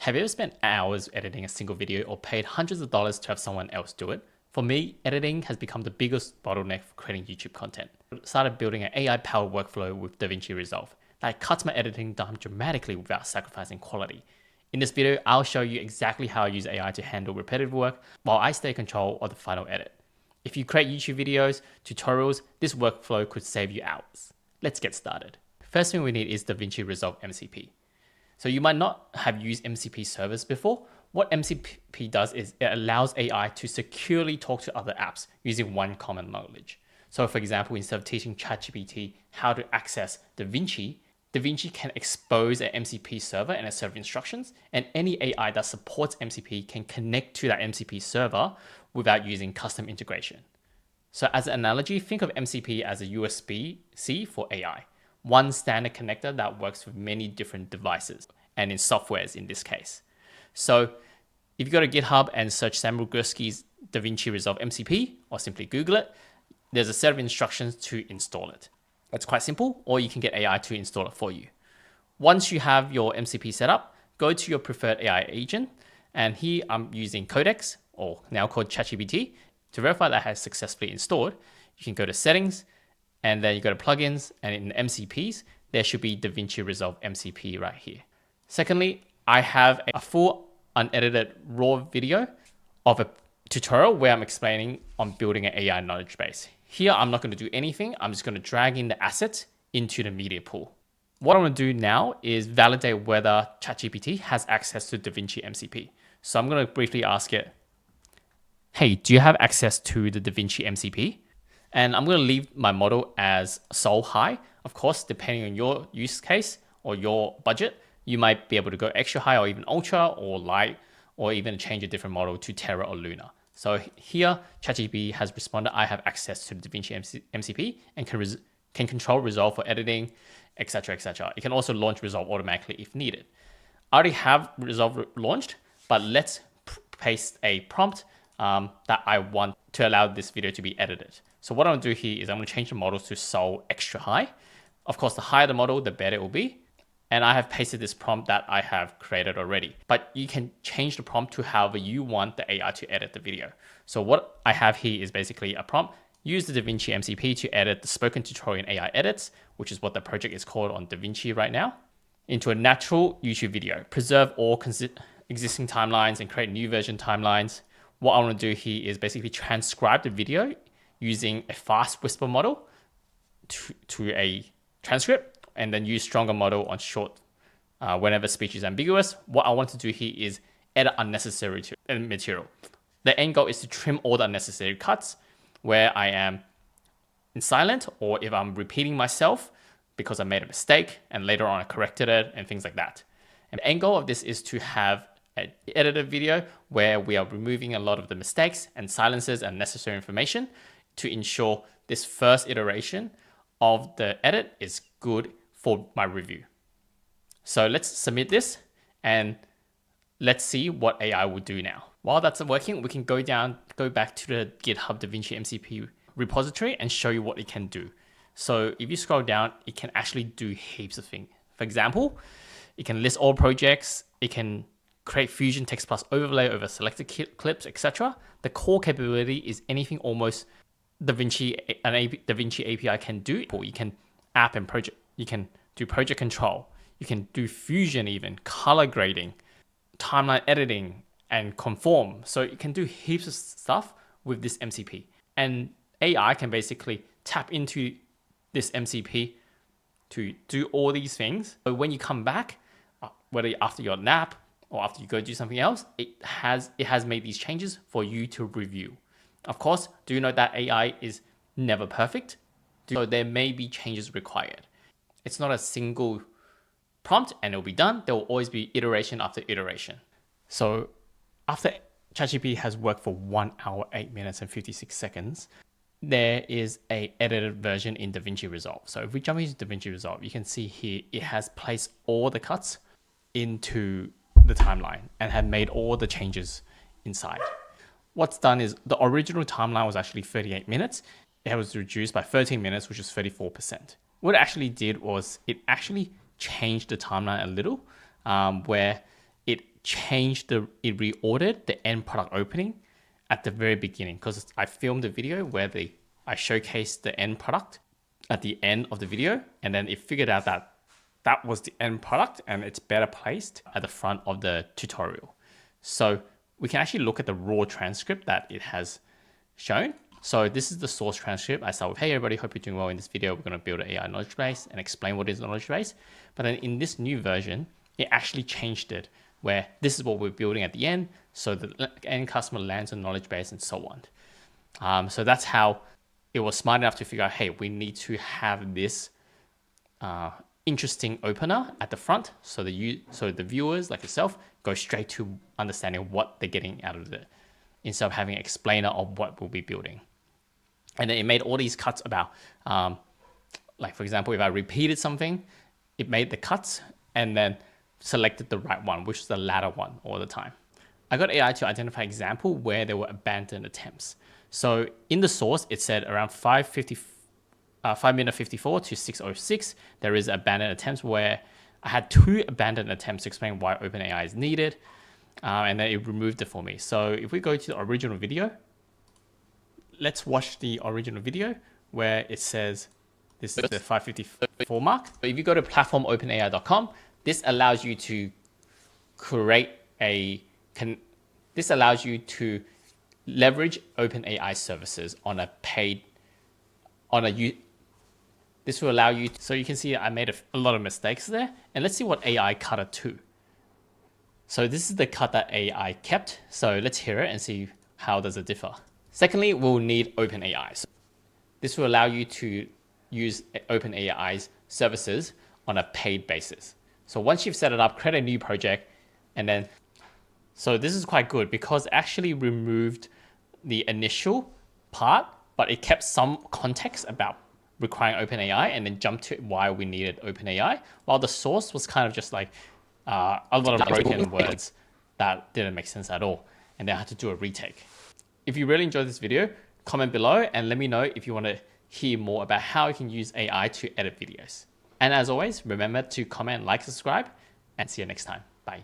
Have you ever spent hours editing a single video or paid hundreds of dollars to have someone else do it? For me, editing has become the biggest bottleneck for creating YouTube content. I started building an AI-powered workflow with DaVinci Resolve that cuts my editing time dramatically without sacrificing quality. In this video, I'll show you exactly how I use AI to handle repetitive work while I stay in control of the final edit. If you create YouTube videos, tutorials, this workflow could save you hours. Let's get started. First thing we need is DaVinci Resolve MCP. So you might not have used MCP servers before. What MCP does is it allows AI to securely talk to other apps using one common knowledge. So for example, instead of teaching ChatGPT how to access DaVinci, DaVinci can expose an MCP server and a set of instructions, and any AI that supports MCP can connect to that MCP server without using custom integration. So as an analogy, think of MCP as a USB-C for AI. One standard connector that works with many different devices and in softwares in this case. So if you go to GitHub and search Sam Rogowski's DaVinci Resolve MCP or simply Google it, there's a set of instructions to install it. It's quite simple, or you can get AI to install it for you. Once you have your MCP set up, go to your preferred AI agent. And here I'm using Codex, or now called ChatGPT. To verify that has successfully installed, you can go to settings, and then you go to plugins, and in MCPs, there should be DaVinci Resolve MCP right here. Secondly, I have a full unedited raw video of a tutorial where I'm explaining on building an AI knowledge base. Here, I'm not going to do anything. I'm just going to drag in the assets into the media pool. What I'm going to do now is validate whether ChatGPT has access to DaVinci MCP. So I'm going to briefly ask it, hey, do you have access to the DaVinci MCP? And I'm going to leave my model as Sol high. Of course, depending on your use case or your budget, you might be able to go extra high or even ultra or light, or even change a different model to Terra or Luna. So here, ChatGPT has responded, I have access to the DaVinci MCP and can control Resolve for editing, etc., etc. It can also launch Resolve automatically if needed. I already have Resolve launched, but let's paste a prompt that I want to allow this video to be edited. So what I'm going to do here is I'm going to change the models to Sol extra high. Of course, the higher the model, the better it will be. And I have pasted this prompt that I have created already. But you can change the prompt to however you want the AI to edit the video. So what I have here is basically a prompt. Use the DaVinci MCP to edit the spoken tutorial in AI edits, which is what the project is called on DaVinci right now, into a natural YouTube video. Preserve all existing timelines and create new version timelines. What I want to do here is basically transcribe the video using a fast whisper model to a transcript, and then use stronger model on short whenever speech is ambiguous. What I want to do here is edit unnecessary material. The end goal is to trim all the unnecessary cuts where I am in silent, or if I'm repeating myself because I made a mistake and later on I corrected it and things like that. And the end goal of this is to have an edited video where we are removing a lot of the mistakes and silences and necessary information to ensure this first iteration of the edit is good for my review. So let's submit this and let's see what AI will do now. While that's working, we can go back to the GitHub DaVinci MCP repository and show you what it can do. So if you scroll down, it can actually do heaps of things. For example, it can list all projects, it can create Fusion Text Plus overlay over selected clips, etc. The core capability is anything almost DaVinci API can do. You can app and project. You can do project control. You can do fusion even, color grading, timeline editing, and conform. So you can do heaps of stuff with this MCP. And AI can basically tap into this MCP to do all these things. So when you come back, whether after your nap or after you go do something else, it has made these changes for you to review. Of course, do note that AI is never perfect. So there may be changes required. It's not a single prompt and it'll be done. There will always be iteration after iteration. So after ChatGPT has worked for 1 hour, 8 minutes and 56 seconds, there is a edited version in DaVinci Resolve. So if we jump into DaVinci Resolve, you can see here, it has placed all the cuts into the timeline and had made all the changes inside. What's done is the original timeline was actually 38 minutes. It was reduced by 13 minutes, which is 34%. What it actually did was it actually changed the timeline a little, where it it reordered the end product opening at the very beginning, because I filmed a video where I showcased the end product at the end of the video, and then it figured out that that was the end product and it's better placed at the front of the tutorial. So we can actually look at the raw transcript that it has shown. So this is the source transcript. I start with, hey everybody, hope you're doing well. In this video, we're going to build an AI knowledge base and explain what is a knowledge base. But then in this new version, it actually changed it, where this is what we're building at the end. So the end customer lands on knowledge base and so on. So that's how it was smart enough to figure out, hey, we need to have this interesting opener at the front, so the viewers like yourself go straight to understanding what they're getting out of it, instead of having an explainer of what we'll be building. And then it made all these cuts about, like for example, if I repeated something, it made the cuts and then selected the right one, which is the latter one all the time. I got AI to identify an example where there were abandoned attempts. So in the source, it said around 5 minute 54 to 6:06, there is abandoned attempts, where I had 2 abandoned attempts to explain why OpenAI is needed, and then it removed it for me. So if we go to the original video, let's watch the original video where it says this is the 554 mark. So if you go to platformopenai.com, this allows you to this allows you to leverage OpenAI services on a paid, this will allow you so you can see I made a lot of mistakes there. And let's see what AI cut it to. So this is the cut that AI kept. So let's hear it and see how does it differ. Secondly, we'll need OpenAI. So this will allow you to use OpenAI's services on a paid basis. So once you've set it up, create a new project, and then, so this is quite good because it actually removed the initial part, but it kept some context about requiring OpenAI and then jumped to why we needed OpenAI, while the source was kind of just like a lot of broken words that didn't make sense at all, and then I had to do a retake. If you really enjoyed this video, comment below and let me know if you want to hear more about how you can use AI to edit videos. And as always, remember to comment, like, subscribe, and see you next time. Bye.